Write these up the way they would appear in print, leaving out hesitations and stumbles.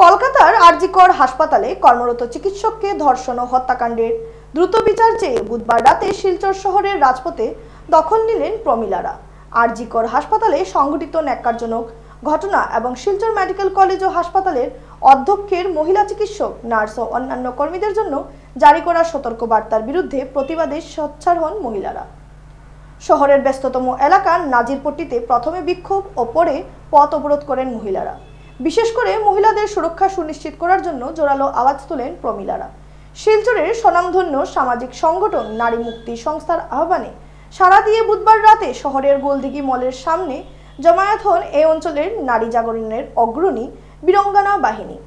কলকাতার আরজিকর হাসপাতালে কর্মরত চিকিৎসককে ধর্ষণ ও হত্যাকাণ্ডের দ্রুত বিচার চেয়ে বুধবার রাতে শিলচর শহরের রাজপথে দখল নিলেন প্রমিলারা। আরজিকর হাসপাতালে সংঘটিত ন্যাক্কারজনক ঘটনা এবং শিলচর মেডিকেল কলেজ ও হাসপাতালের অধ্যক্ষের মহিলা চিকিৎসক, নার্স ও অন্যান্য কর্মীদের জন্য জারি করা সতর্কবার্তার বিরুদ্ধে প্রতিবাদে সোচ্চার হন মহিলারা। শহরের ব্যস্ততম এলাকার নাজিরপট্টিতে প্রথমে বিক্ষোভ ও পরে পথ অবরোধ করেন মহিলারা। বিশেষ করে মহিলাদের সুরক্ষা সুনিশ্চিত করার জন্য জোরালো আওয়াজ তোলেন প্রমিলারা। শিলচরের স্বনামধন্য সামাজিক সংগঠন নারী মুক্তি সংস্থার আহ্বানে সাড়া দিয়ে বুধবার রাতে শহরের গোলদিঘি মলের সামনে জমায়েত হন এই অঞ্চলের নারী জাগরণের অগ্রণী বীরাঙ্গনা বাহিনী।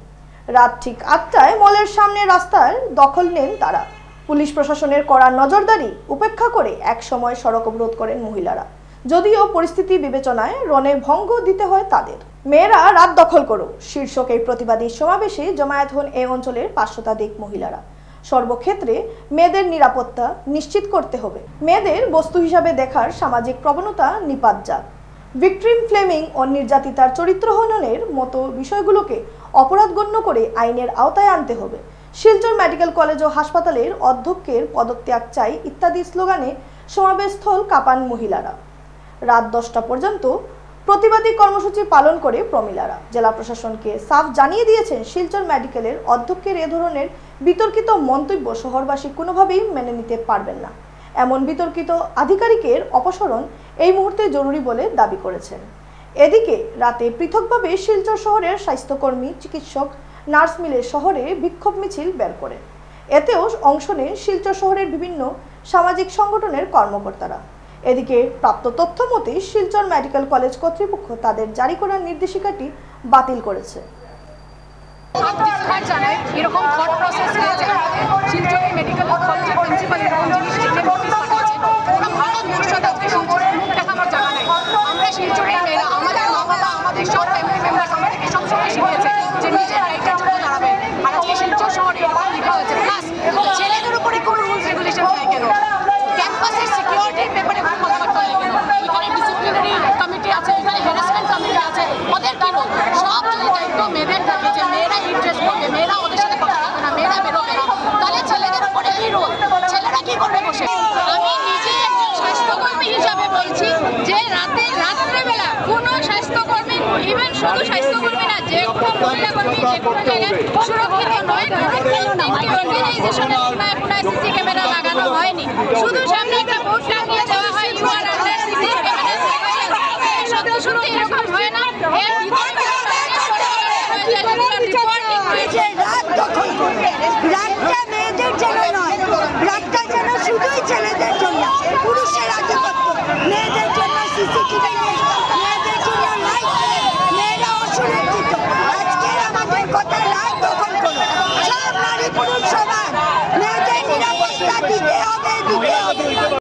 রাত ঠিক ৮টায় মলের সামনে রাস্তার দখল নেন তারা। পুলিশ প্রশাসনের কড়া নজরদারি উপেক্ষা করে এক সময় সড়ক অবরোধ করেন মহিলারা, যদিও পরিস্থিতি বিবেচনায় রণে ভঙ্গ দিতে হয় তাদের। মেয়েরা রাত দখল করো শীর্ষক এই প্রতিবাদী সমাবেশে জমায়েত হন এই অঞ্চলের ৫০০ শতাধিক মহিলারা। সর্বক্ষেত্রে মেয়েদের নিরাপত্তা নিশ্চিত করতে হবে। মেয়েদের বস্তু হিসাবে দেখার সামাজিক প্রবণতা নিপাত যাক। ভিকটিম ফ্লেমিং ও নির্যাতিতার চরিত্র হননের মতো বিষয়গুলোকে অপরাধ গণ্য করে আইনের আওতায় আনতে হবে। শিলচর মেডিকেল কলেজ ও হাসপাতালের অধ্যক্ষের পদত্যাগ চাই ইত্যাদি স্লোগানে সমাবেশস্থল কাঁপান মহিলারা। রাত ১০টা পর্যন্ত প্রতিবাদী কর্মসূচি পালন করে প্রমিলারা জেলা প্রশাসনকে সাফ জানিয়ে দিয়েছেন শিলচর মেডিকেলের অধ্যক্ষের এ ধরনের বিতর্কিত মন্তব্য শহরবাসী কোনোভাবেই মেনে নিতে পারবেন না। এমন বিতর্কিত আধিকারিকের অপসারণ এই মুহূর্তে জরুরি বলে দাবি করেছেন। এদিকে রাতে পৃথকভাবে শিলচর শহরের স্বাস্থ্যকর্মী, চিকিৎসক, নার্স মিলে শহরে বিক্ষোভ মিছিল বের করেন। এতেও অংশ নেন শিলচর শহরের বিভিন্ন সামাজিক সংগঠনের কর্মকর্তারা। এদিকে প্রাপ্ত তথ্য মতে শিলচর মেডিকেল কলেজ কর্তৃপক্ষ তাদের জারি করার নির্দেশিকাটি বাতিল করেছে। শুধু স্বাস্থ্যকর্মী না, যে কোনো মহিলা কর্মী যে কোনো জায়গায় সুরক্ষিত নয়, সিসি ক্যামেরা লাগানো হয়নি। শুধু সামনে একটা বোর্ড লাগিয়ে দেওয়া হয়, you are under CC camera. সত্যি সত্যি এরকম হয় না। রাতটা মেয়েদের জন্য নয়, রাতটা যেন শুধুই ছেলেদের জন্য। পুরুষের আধিপত্য, মেয়েদের জন্য সিসিটিভি নেই, মেয়েদের জন্য লাইট নেই, মেয়েরা অসুরক্ষিত। আজকে আমাদের কথা রাত দখল করো, সব নারী পুরুষ সবার মেয়েদের নিরাপত্তা দিতে